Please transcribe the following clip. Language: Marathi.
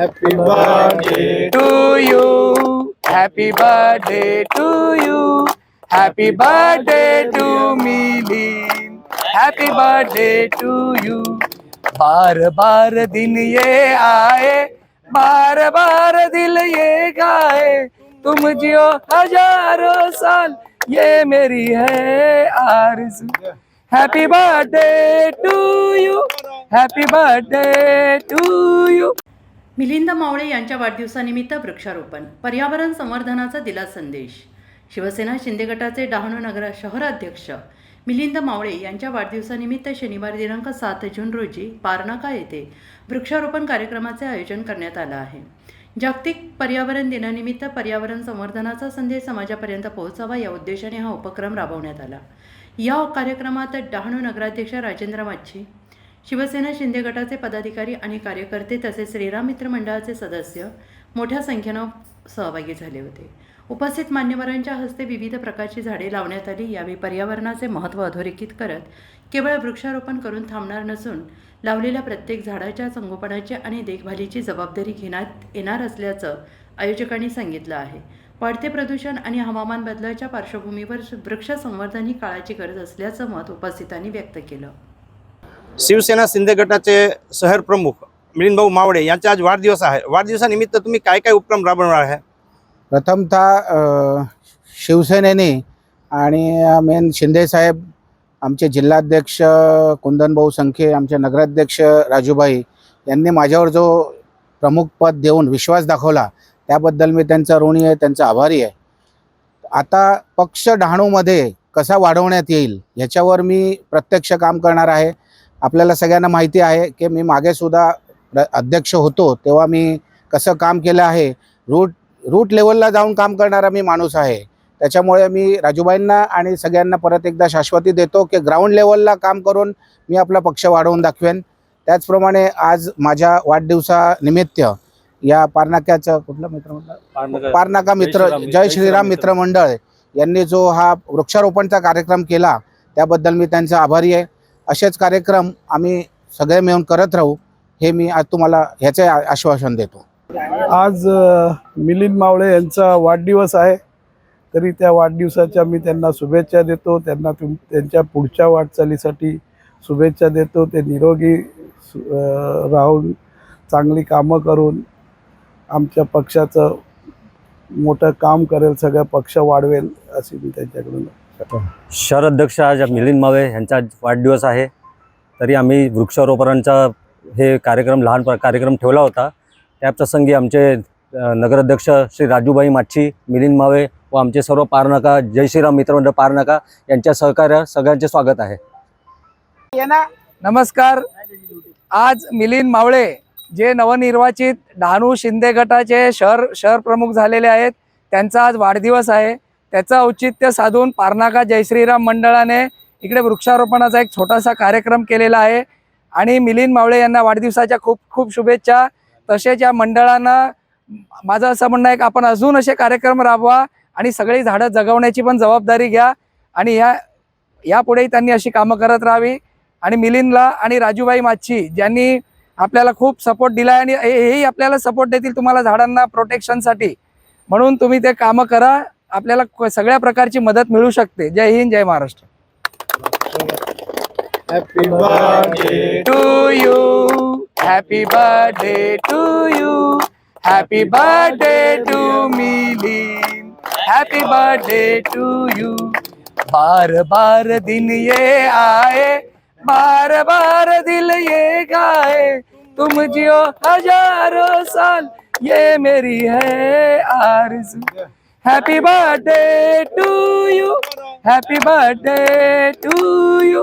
Happy birthday to you. Happy birthday to you. Happy birthday to Milin. Happy birthday to you. बार बार दिन ये आए, बार बार दिल ये गाए, तुम जियो हजारों साल, ये मेरी है आरज़ू. Happy birthday to you. Happy birthday to you. Milind मावळे यांच्या वाढदिवसानिमित्त वृक्षारोपण, पर्यावरण संवर्धनाचा दिला संदेश. शिवसेना शिंदे गटाचे डहाणू नगर शहराध्यक्ष मिलिंद मावळे यांच्या वाढदिवसानिमित्त शनिवार दिनांक 7 जून रोजी पारनाका येथे वृक्षारोपण कार्यक्रमाचे आयोजन करण्यात आलं आहे. जागतिक पर्यावरण दिनानिमित्त पर्यावरण संवर्धनाचा संदेश समाजापर्यंत पोहोचावा या उद्देशाने हा उपक्रम राबवण्यात आला. या कार्यक्रमात डहाणू नगराध्यक्ष राजेंद्र माच्छी, शिवसेना शिंदे गटाचे पदाधिकारी आणि कार्यकर्ते तसेच श्रीराम मित्र मंडळाचे सदस्य मोठ्या संख्येनं सहभागी झाले होते. उपस्थित मान्यवरांच्या हस्ते विविध प्रकारची झाडे लावण्यात आली. यावेळी पर्यावरणाचे महत्त्व अधोरेखित करत केवळ वृक्षारोपण करून थांबणार नसून लावलेल्या प्रत्येक झाडाच्या संगोपनाची आणि देखभालीची जबाबदारी घेण्यात येणार असल्याचं आयोजकांनी सांगितलं आहे. वाढते प्रदूषण आणि हवामान बदलाच्या पार्श्वभूमीवर वृक्ष संवर्धन ही काळाची गरज असल्याचं मत उपस्थितांनी व्यक्त केलं. शिवसेना शिंदे गटाचे शहर प्रमुख मिलिंद भाऊ मावळे यांचा आज वाढदिवस आहे. वाढदिवसानिमित्त तुम्ही काय काय उपक्रम राबवणार आहे? प्रथमतः शिवसेनेने आणि मेन शिंदेसाहेब, आमचे जिल्हाध्यक्ष कुंदनभाऊ संखे, आमचे नगराध्यक्ष राजूभाई यांनी माझ्यावर जो प्रमुख पद देऊन विश्वास दाखवला त्याबद्दल मी त्यांचा ऋणी आहे, त्यांचा आभारी आहे. आता पक्ष डहाणूमध्ये कसा वाढवण्यात येईल ह्याच्यावर मी प्रत्यक्ष काम करणार आहे. आपल्याला सगळ्यांना माहिती आहे की मी मागेसुद्धा अध्यक्ष होतो तेव्हा मी कसं काम केलं आहे. रूट लेवलला जाऊन काम करणारा मी माणूस आहे. त्याच्यामुळे मी राजूबाईंना आणि सगळ्यांना परत एकदा शाश्वती देतो की ग्राउंड लेवलला काम करून मी आपला पक्ष वाढवून दाखवेन. त्याचप्रमाणे आज माझ्या वाढदिवसानिमित्त या पारनाक्याचं कुठलं मित्रमंडळ, पारनाका मित्र जय श्रीराम मित्र मंडळ यांनी जो हा वृक्षारोपणचा कार्यक्रम केला त्याबद्दल मी त्यांचा आभारी आहे. असेच कार्यक्रम आम्ही सगळे मिळून करत राहू हे मी आज तुम्हाला ह्याचे आश्वासन देतो. आज मिलिंद मावळे यांचा वाढदिवस आहे, तरी त्या वाढदिवसाच्या मी त्यांना शुभेच्छा देतो. त्यांना त्यांच्या पुढच्या वाटचालीसाठी शुभेच्छा देतो. ते निरोगी राहून चांगली कामं करून आमच्या पक्षाचं मोठं काम करेल, सगळं पक्ष वाढवेल अशी मी त्यांच्याकडून. शहर अध्यक्ष आज मिलिंद मावळे यांचा वाढदिवस आहे, तरी आम्ही वृक्षारोपणाचा हे लहान कार्यक्रम ठेवला होता. त्या प्रसंगी आमचे नगराध्यक्ष श्री राजूभाई माच्छी, मिलिंद मावळे व आमचे सर्व पारनाका जय श्रीराम मित्रमंडळ पारनाका यांच्या सहकार्य सगळ्यांचे स्वागत आहे. नमस्कार. आज मिलिंद मावळे जे नवनिर्वाचित डहाणू शिंदे गटाचे शहर प्रमुख झालेले आहेत, त्यांचा आज वाढदिवस आहे. त्याचं औचित्य साधून पारनाका जय श्रीराम मंडळाने इकडे वृक्षारोपणाचा एक छोटासा कार्यक्रम केलेला आहे आणि मिलिंद मावळे यांना वाढदिवसाच्या खूप खूप शुभेच्छा. तसेच या मंडळांना माझं असं म्हणणं आहे की आपण अजून असे कार्यक्रम राबवा आणि सगळी झाडं जगवण्याची पण जबाबदारी घ्या आणि यापुढेही त्यांनी अशी कामं करत राहावी. आणि मिलिंदला आणि राजूभाई माच्छी ज्यांनी आपल्याला खूप सपोर्ट दिला आणि हेही आपल्याला सपोर्ट देतील तुम्हाला झाडांना प्रोटेक्शनसाठी, म्हणून तुम्ही ते कामं करा. आपल्याला सगळ्या प्रकारची मदत मिळू शकते. जय हिंद, जय Maharashtra. Happy birthday to you. Happy birthday to you. Happy birthday to Milind. Happy birthday to you. बार बार दिन ये आए, बार बार दिल ये गाए, तुम जियो हजारों साल, ये मेरी है आरज़ू. Happy birthday to you. Happy birthday to you.